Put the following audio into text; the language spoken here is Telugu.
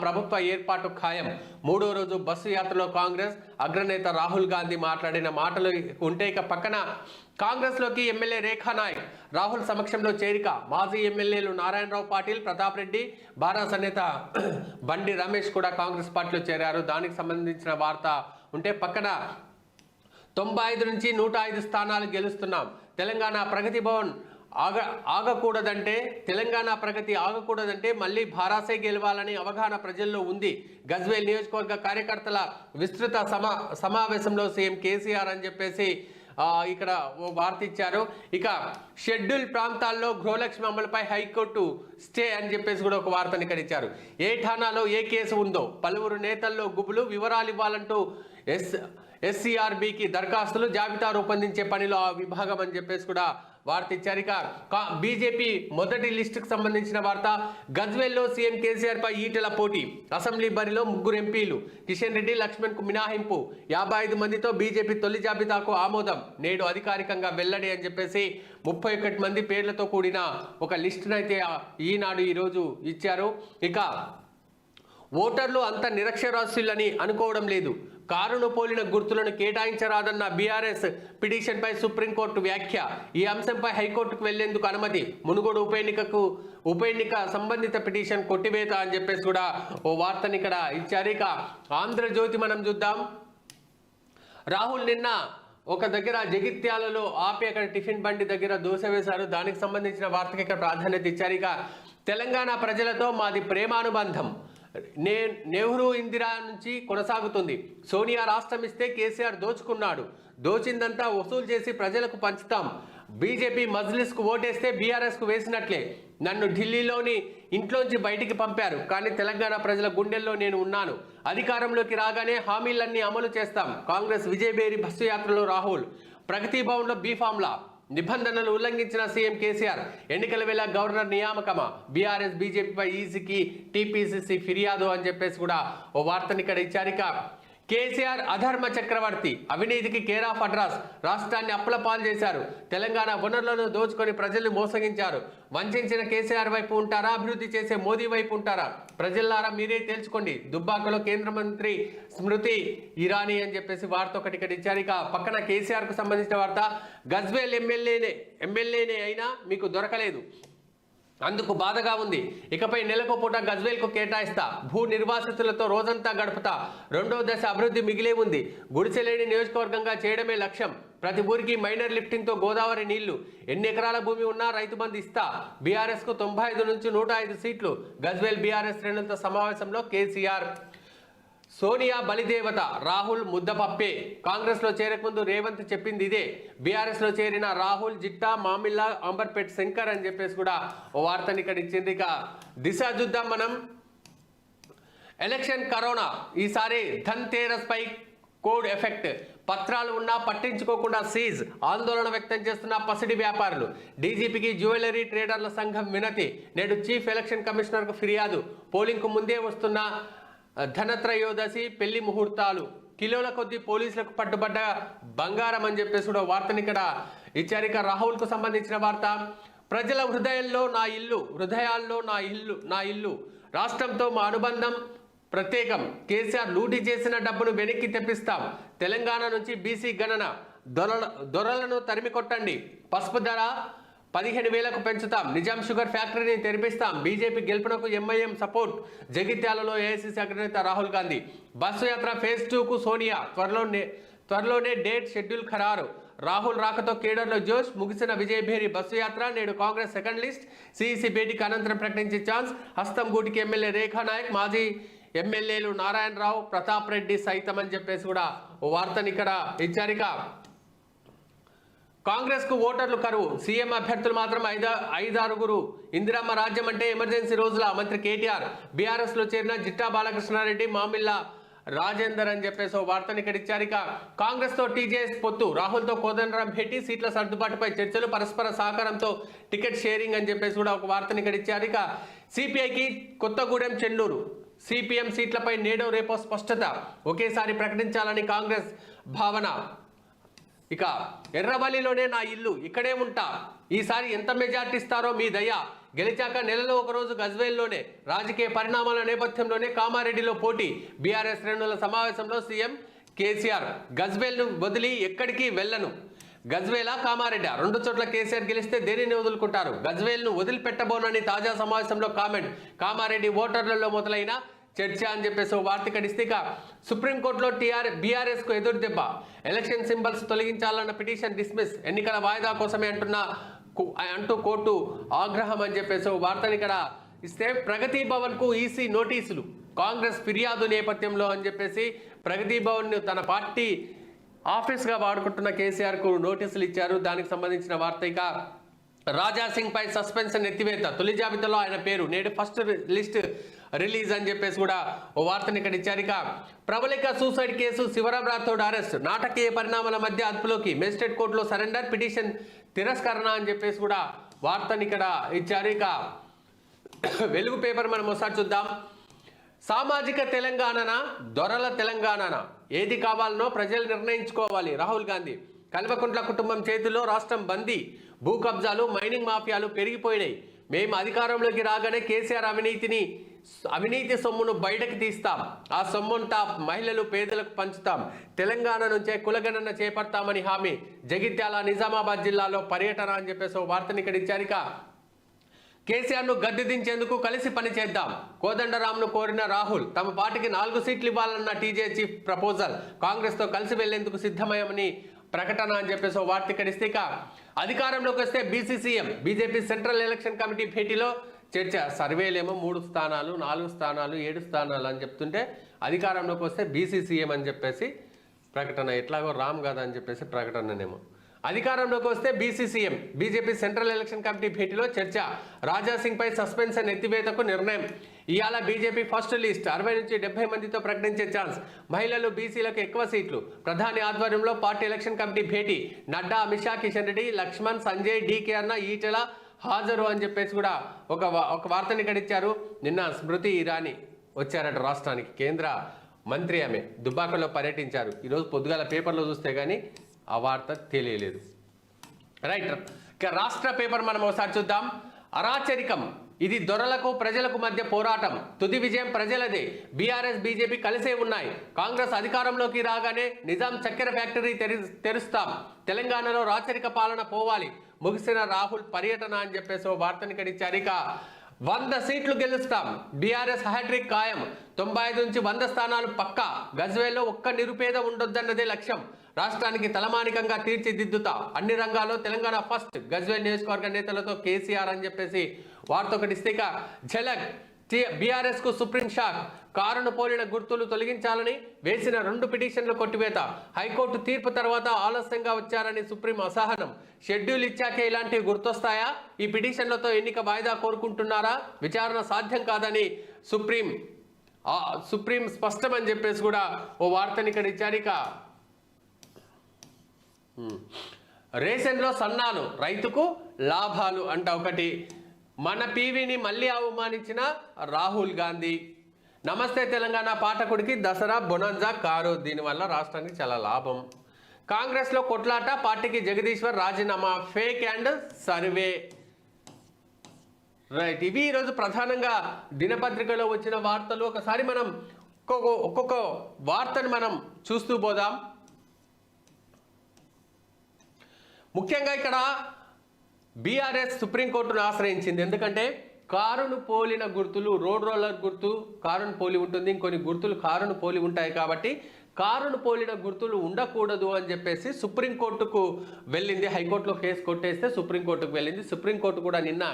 ప్రభుత్వ ఏర్పాటు ఖాయం. మూడో రోజు బస్సు యాత్రలో కాంగ్రెస్ అగ్రనేత రాహుల్ గాంధీ మాట్లాడిన మాటలు ఉంటే ఇక పక్కన కాంగ్రెస్ లోకి ఎమ్మెల్యే రేఖా నాయక్ రాహుల్ సమక్షంలో చేరిక. మాజీ ఎమ్మెల్యేలు నారాయణరావు పాటిల్, ప్రతాప్ రెడ్డి, బారాస నేత బండి రమేష్ కూడా కాంగ్రెస్ పార్టీలో చేరారు. దానికి సంబంధించిన వార్త ఉంటే పక్కన 95 నుంచి 105 స్థానాలు గెలుస్తున్నాం. తెలంగాణ ప్రగతి భవన్ ఆగకూడదంటే తెలంగాణ ప్రగతి ఆగకూడదంటే మళ్ళీ భారాసే గెలవాలని అవగాహన ప్రజల్లో ఉంది. గజ్వేల్ నియోజకవర్గ కార్యకర్తల విస్తృత సమావేశంలో సీఎం కేసీఆర్ అని చెప్పేసి ఇక్కడ వార్త ఇచ్చారు. ఇక షెడ్యూల్ ప్రాంతాల్లో గృహలక్ష్మి అమలుపై హైకోర్టు స్టే అని చెప్పేసి కూడా ఒక వార్తని ఇక్కడ ఇచ్చారు. ఏ ఠానాలో ఏ కేసు ఉందో పలువురు నేతల్లో గుబులు, వివరాలు ఇవ్వాలంటూ ఎస్సీఆర్బీకి దరఖాస్తులు, జాబితా రూపొందించే పనిలో ఆ విభాగం అని చెప్పేసి కూడా వార్త ఇచ్చారు. ఇక బీజేపీ మొదటి లిస్టుకు సంబంధించిన వార్త. గజ్వేల్లో సీఎం కేసీఆర్ పై ఈటెల పోటీ. అసెంబ్లీ బరిలో 3 ఎంపీలు, కిషన్ రెడ్డి, లక్ష్మణ్ కు మినహాయింపు. 55 మందితో బీజేపీ తొలి జాబితాకు ఆమోదం. నేడు అధికారికంగా వెల్లడి అని చెప్పేసి 31 మంది పేర్లతో కూడిన ఒక లిస్టును అయితే ఈనాడు ఈరోజు ఇచ్చారు. ఇక ఓటర్లు అంత నిరక్షరాస్యులని అనుకోవడం లేదు. కారును పోలిన గుర్తులను కేటాయించరాదన్న బీఆర్ఎస్ పిటిషన్పై సుప్రీంకోర్టు వ్యాఖ్య. ఈ అంశంపై హైకోర్టుకు వెళ్లేందుకు అనుమతి. మునుగోడు ఉప ఎన్నిక సంబంధిత పిటిషన్ కొట్టివేత అని చెప్పేసి కూడా ఓ వార్తని ఇక్కడ ఇచ్చారు. ఇక ఆంధ్రజ్యోతి మనం చూద్దాం. రాహుల్ నిన్న ఒక దగ్గర జగిత్యాలలో ఆపి అక్కడ టిఫిన్ బండి దగ్గర దోశ వేశారు. దానికి సంబంధించిన వార్తకి ఇక్కడ ప్రాధాన్యత ఇచ్చారు. ఇక తెలంగాణ ప్రజలతో మాది ప్రేమానుబంధం నెహ్రూ ఇందిరా నుంచి కొనసాగుతుంది. సోనియా రాష్ట్రం ఇస్తే కేసీఆర్ దోచుకున్నాడు. దోచిందంతా వసూలు చేసి ప్రజలకు పంచుతాం. బీజేపీ మజ్లిస్కు ఓటేస్తే బీఆర్ఎస్కు వేసినట్లే. నన్ను ఢిల్లీలోని ఇంట్లోంచి బయటికి పంపారు, కానీ తెలంగాణ ప్రజల గుండెల్లో నేను ఉన్నాను. అధికారంలోకి రాగానే హామీలన్నీ అమలు చేస్తాం. కాంగ్రెస్ విజయబేరి బస్సు యాత్రలో రాహుల్. ప్రగతి భవన్లో బీఫామ్లా నిబంధనలు ఉల్లంఘించిన సీఎం కేసీఆర్. ఎన్నికల వేళ గవర్నర్ నియామకమా. బీఆర్ఎస్ బీజేపీపై ఈసీకి టీపీసీసీ ఫిర్యాదు అని చెప్పేసి కూడా ఓ వార్తని ఇక్కడ ఇచ్చారు. ఇక కేసీఆర్ అధర్మ చక్రవర్తి, అవినీతికి కేర్ ఆఫ్ అడ్రస్. రాష్ట్రాన్ని అప్పులపాలు చేశారు. తెలంగాణ వనరులను దోచుకొని ప్రజల్ని మోసగించారు. వంచిన కేసీఆర్ వైపు ఉంటారా, అభివృద్ధి చేసే మోదీ వైపు ఉంటారా? ప్రజలారా మీరే తేల్చుకోండి. దుబ్బాకలో కేంద్ర మంత్రి స్మృతి ఇరానీ అని చెప్పేసి వార్త ఒకటి ఇక్కడ ఇచ్చారు. ఇక పక్కన కేసీఆర్ కు సంబంధించిన వార్త. గజ్వేల్ ఎమ్మెల్యేనే అయినా మీకు దొరకలేదు, అందుకు బాధగా ఉంది. ఇకపై నెలకు పూట గజ్వేల్కు కేటాయిస్తా. భూ నిర్వాసితులతో రోజంతా గడుపుతా. 2వ దశ అభివృద్ధి మిగిలే ఉంది. గుడిసెలేని నియోజకవర్గంగా చేయడమే లక్ష్యం. ప్రతి ఊరికి మైనర్ లిఫ్టింగ్తో గోదావరి నీళ్లు. ఎన్ని ఎకరాల భూమి ఉన్నా రైతు బంధు ఇస్తా. బీఆర్ఎస్కు 95 నుంచి 105 సీట్లు. గజ్వేల్ బీఆర్ఎస్ శ్రేణులతో సమావేశంలో కేసీఆర్. సోనియా బలిదేవత, రాహుల్ ముద్దపప్పే. కాంగ్రెస్ లో చేరకముందు రేవంత్ చెప్పింది ఇదే. బీఆర్ఎస్ లో చేరిన రాహుల్, జిట్టా, మామిల్లా, అంబర్పేట్ శంకర్ అని చెప్పేసి కూడా ఓ వార్తని ఇక్కడ ఇచ్చింది. ఇక దిశ చూద్దాం మనం. Election corona. ఈసారి ధన్తేరస్ పై కోడ్ ఎఫెక్ట్. పత్రాలు ఉన్నా పట్టించుకోకుండా సీజ్. ఆందోళన వ్యక్తం చేస్తున్న పసిడి వ్యాపారులు. డీజీపీకి జ్యువెలరీ ట్రేడర్ల సంఘం వినతి. నేడు చీఫ్ ఎలక్షన్ కమిషనర్కు ఫిర్యాదు. పోలింగ్కు ముందే వస్తున్న ధనత్రయోదశి పెళ్లి ముహూర్తాలు. కిలోల కొద్ది పోలీసులకు పట్టుబడ్డ బంగారం అని చెప్పేసి కూడా వార్తని ఇక్కడ ఇచ్చారు. ఇక రాహుల్ కు సంబంధించిన వార్త. ప్రజల హృదయాల్లో నా ఇల్లు. రాష్ట్రంతో మా అనుబంధం ప్రత్యేకం. కేసీఆర్ లూటీ చేసిన డబ్బును వెనక్కి తెప్పిస్తాం. తెలంగాణ నుంచి బీసీ గణన. దొరలను తరిమి కొట్టండి. పసుపు ధర 15,000కు పెంచుతాం. నిజాం షుగర్ ఫ్యాక్టరీని తెరిపిస్తాం. బీజేపీ గెలుపునకు ఎంఐఎం సపోర్ట్. జగిత్యాలలో ఏఐసీసీ అగ్రనేత రాహుల్ గాంధీ. బస్సు యాత్ర ఫేజ్ 2కు సోనియా. త్వరలోనే డేట్ షెడ్యూల్ ఖరారు. రాహుల్ రాకతో కేడర్లో జోష్. ముగిసిన విజయభేరి బస్సు యాత్ర. నేడు కాంగ్రెస్ సెకండ్ లిస్ట్. సిఈసీ భేటీకి అనంతరం ప్రకటించే ఛాన్స్. హస్తం గూటికి ఎమ్మెల్యే రేఖా నాయక్, మాజీ ఎమ్మెల్యేలు నారాయణరావు, ప్రతాప్ రెడ్డి సైతం అని చెప్పేసి కూడా ఓ వార్తని ఇక్కడ ఇచ్చారు. కాంగ్రెస్ కు ఓటర్లు కరువు. సీఎం అభ్యర్థులు మాత్రం 5-6. ఇందిరమ్మ రాజ్యం అంటే ఎమర్జెన్సీ రోజుల. మంత్రి కేటీఆర్. బీఆర్ఎస్ లో చేరిన జిట్టా బాలకృష్ణారెడ్డి, మామిల్లా రాజేందర్ అని చెప్పేసి వార్తని ఇక్కడ ఇచ్చారు. ఇక కాంగ్రెస్ తో టీజేఎస్ పొత్తు. రాహుల్ తో కోదండరాం భేటీ. సీట్ల సర్దుబాటుపై చర్చలు. పరస్పర సహకారంతో టికెట్ షేరింగ్ అని చెప్పేసి కూడా ఒక వార్తని ఇక్కడ ఇచ్చారు. ఇక సిపిఐకి కొత్తగూడెం, చెన్నూరు. సిపిఎం సీట్లపై నేడో రేపో స్పష్టత. ఒకేసారి ప్రకటించాలని కాంగ్రెస్ భావన. ఇక ఎర్రవల్లిలోనే నా ఇల్లు, ఇక్కడే ఉంటా. ఈసారి ఎంత మెజార్టీ ఇస్తారో మీ దయ. గెలిచాక నెలలో ఒకరోజు గజ్వేల్లోనే రాజకీయ పరిణామాల నేపథ్యంలోనే కామారెడ్డిలో పోటీ. బీఆర్ఎస్ శ్రేణుల సమావేశంలో సీఎం కేసీఆర్ గజ్వేల్ను వదిలి ఎక్కడికి వెళ్ళను. గజ్వేల కామారెడ్డి 2 చోట్ల కేసీఆర్ గెలిస్తే దేనిని వదులుకుంటారు. గజ్వేల్ను వదిలిపెట్టబోనని తాజా సమావేశంలో కామెంట్. కామారెడ్డి ఓటర్లలో మొదలైన చర్చ అని చెప్పేసి వార్త కడిస్తే సుప్రీంకోర్టులో బీఆర్ఎస్ కు ఎదురు దెబ్బ. ఎలక్షన్ సింబల్స్ తొలగించాలన్న పిటిషన్ డిస్మిస్. ఎన్నికల వాయిదా కోసమే అంటూ కోర్టు ఆగ్రహం అని చెప్పేసి వార్తని ఇక్కడ ఇస్తే ప్రగతి భవన్ కు ఈసీ నోటీసులు. కాంగ్రెస్ ఫిర్యాదు నేపథ్యంలో అని చెప్పేసి ప్రగతి భవన్ ను తన పార్టీ ఆఫీస్గా వాడుకుంటున్న కేసీఆర్ కు నోటీసులు ఇచ్చారు. దానికి సంబంధించిన వార్త ఇక రాజా సింగ్ పై సస్పెన్షన్ ఎత్తివేత. తొలి జాబితాలో ఆయన పేరు, నేడు ఫస్ట్ లిస్ట్ రిలీజ్ అని చెప్పేసి కూడా ఓ వార్తని ఇక్కడ ఇచ్చారు. ఇక ప్రబలిక suicide case, Shivaram Rathod arrest. నాటకీయ పరిణామాల మధ్య అదుపులోకి. మేజిస్ట్రేట్ కోర్టులో సరెండర్, పిటిషన్ తిరస్కరణ అని చెప్పేసి కూడా వార్తని ఇక్కడ ఇచ్చారు. ఇక వెలుగు పేపర్ మనం ఒకసారి చూద్దాం. సామాజిక తెలంగాణనా దొరల తెలంగాణనా, ఏది కావాలనో ప్రజలు నిర్ణయించుకోవాలి. రాహుల్ గాంధీ. కల్వకుంట్ల కుటుంబం చేతిలో రాష్ట్రం బందీ. భూ కబ్జాలు, మైనింగ్ మాఫియాలు పెరిగిపోయినాయి. మేము అధికారంలోకి రాగానే కేసీఆర్ అవినీతి సొమ్మును బయటకు తీస్తాం. ఆ సొమ్ముంతా మహిళలు, పేదలకు పంచుతాం. తెలంగాణ నుంచే కులగణన చేపడతామని హామీ. జగిత్యాల, నిజామాబాద్ జిల్లాలో పర్యటన అని చెప్పేసి వార్తని ఇక్కడ ఇచ్చారు. ఇక కేసీఆర్ను గద్దె దించేందుకు కలిసి పనిచేద్దాం. కోదండరాంను కోరిన రాహుల్. తమ పార్టీకి 4 సీట్లు ఇవ్వాలన్న టీజే చీఫ్ ప్రపోజల్. కాంగ్రెస్తో కలిసి వెళ్లేందుకు సిద్ధమయ్యమని ప్రకటన అని చెప్పేసి వార్త ఇక్కడిస్తే ఇక అధికారంలోకి వస్తే BCCM. BJP central election committee భేటీలో చర్చ. సర్వేలేమో 3 స్థానాలు, 4 స్థానాలు, 7 స్థానాలు అని చెప్తుంటే అధికారంలోకి వస్తే బీసీసీఎం అని చెప్పేసి ప్రకటన. ఎట్లాగో రామ్ కదా అని చెప్పేసి ప్రకటననేమో. అధికారంలోకి వస్తే BCCM. BJP central election committee భేటీలో చర్చ. రాజా సింగ్ పై సస్పెన్షన్ ఎత్తివేతకు నిర్ణయం. ఇవాళ బీజేపీ ఫస్ట్ లిస్ట్ 60 నుంచి 70 మందితో ప్రకటించే ఛాన్స్. మహిళలు, బీసీలకు ఎక్కువ సీట్లు. ప్రధాని ఆధ్వర్యంలో పార్టీ ఎలక్షన్ కమిటీ భేటీ. నడ్డా, అమిత్ షా, కిషన్ రెడ్డి, లక్ష్మణ్, సంజయ్, డీకే అన్న, ఈటెల హాజరు అని చెప్పేసి కూడా ఒక వార్తని ఇక్కడ ఇచ్చారు. నిన్న స్మృతి ఇరానీ వచ్చారట రాష్ట్రానికి. కేంద్ర మంత్రి ఆమె దుబ్బాకలో పర్యటించారు. ఈరోజు పొద్దుగాల పేపర్లో చూస్తే కానీ ఆ వార్త తెలియలేదు. రైట్. ఇక రాష్ట్ర పేపర్ మనం ఒకసారి చూద్దాం. అరాచరికం, ఇది దొరలకు ప్రజలకు మధ్య పోరాటం. తుది విజయం ప్రజలదే. బీఆర్ఎస్, బీజేపీ కలిసే ఉన్నాయి. కాంగ్రెస్ అధికారంలోకి రాగానే నిజాం చక్కెర ఫ్యాక్టరీ తెరుస్తాం. తెలంగాణలో రాచరిక పాలన పోవాలి. ముగిసిన రాహుల్ పర్యటన అని చెప్పేసి ఓ వార్తని కడిచారు. ఇక 100 సీట్లు గెలుస్తాం. బీఆర్ఎస్ హ్యాట్రిక్ ఖాయం. 95 నుంచి 100 స్థానాలు పక్కా. గజ్వేల్లో ఒక్క నిరుపేద ఉండొద్దన్నదే లక్ష్యం. రాష్ట్రానికి తలమానికంగా తీర్చిదిద్దుతా. అన్ని రంగాల్లో తెలంగాణ ఫస్ట్. గజ్వేల్ నియోజకవర్గ నేతలతో కేసీఆర్ అని చెప్పేసి వార్త ఒకటి ఇస్తే ఇక ఝలక్. బీఆర్ఎస్ కు సుప్రీం షాక్. కారును పోలిన గుర్తులు తొలగించాలని వేసిన 2 పిటిషన్లు కొట్టివేత. హైకోర్టు తీర్పు తర్వాత ఆలస్యంగా వచ్చారని సుప్రీం అసహనం. షెడ్యూల్ ఇచ్చాకే ఇలాంటివి గుర్తొస్తాయా? ఈ పిటిషన్లతో ఎన్నిక వాయిదా కోరుకుంటున్నారా? విచారణ సాధ్యం కాదని సుప్రీం స్పష్టమని చెప్పేసి కూడా ఓ వార్తని ఇక్కడ ఇచ్చారు. ఇక రేషన్లో సన్నాలు, రైతుకు లాభాలు అంట ఒకటి. మన పీవీని మళ్ళీ అవమానించిన రాహుల్ గాంధీ. నమస్తే తెలంగాణ పాఠకుడికి దసరా బొనంజా కారు. దీనివల్ల రాష్ట్రానికి చాలా లాభం. కాంగ్రెస్లో కొట్లాట, పార్టీకి జగదీశ్వర్ రాజీనామా. Fake and survey. రైట్. ఇవి ఈరోజు ప్రధానంగా దినపత్రికలో వచ్చిన వార్తలు. ఒకసారి మనం ఒక్కొక్క వార్తను మనం చూస్తూ పోదాం. ముఖ్యంగా ఇక్కడ బీఆర్ఎస్ సుప్రీంకోర్టును ఆశ్రయించింది. ఎందుకంటే కారును పోలిన గుర్తులు, రోడ్ రోలర్ గుర్తు కారును పోలి ఉంటుంది, ఇంకొన్ని గుర్తులు కారును పోలి ఉంటాయి. కాబట్టి కారును పోలిన గుర్తులు ఉండకూడదు అని చెప్పేసి సుప్రీంకోర్టుకు వెళ్ళింది. హైకోర్టులో కేసు కొట్టేస్తే సుప్రీంకోర్టుకు వెళ్ళింది. సుప్రీంకోర్టు కూడా నిన్న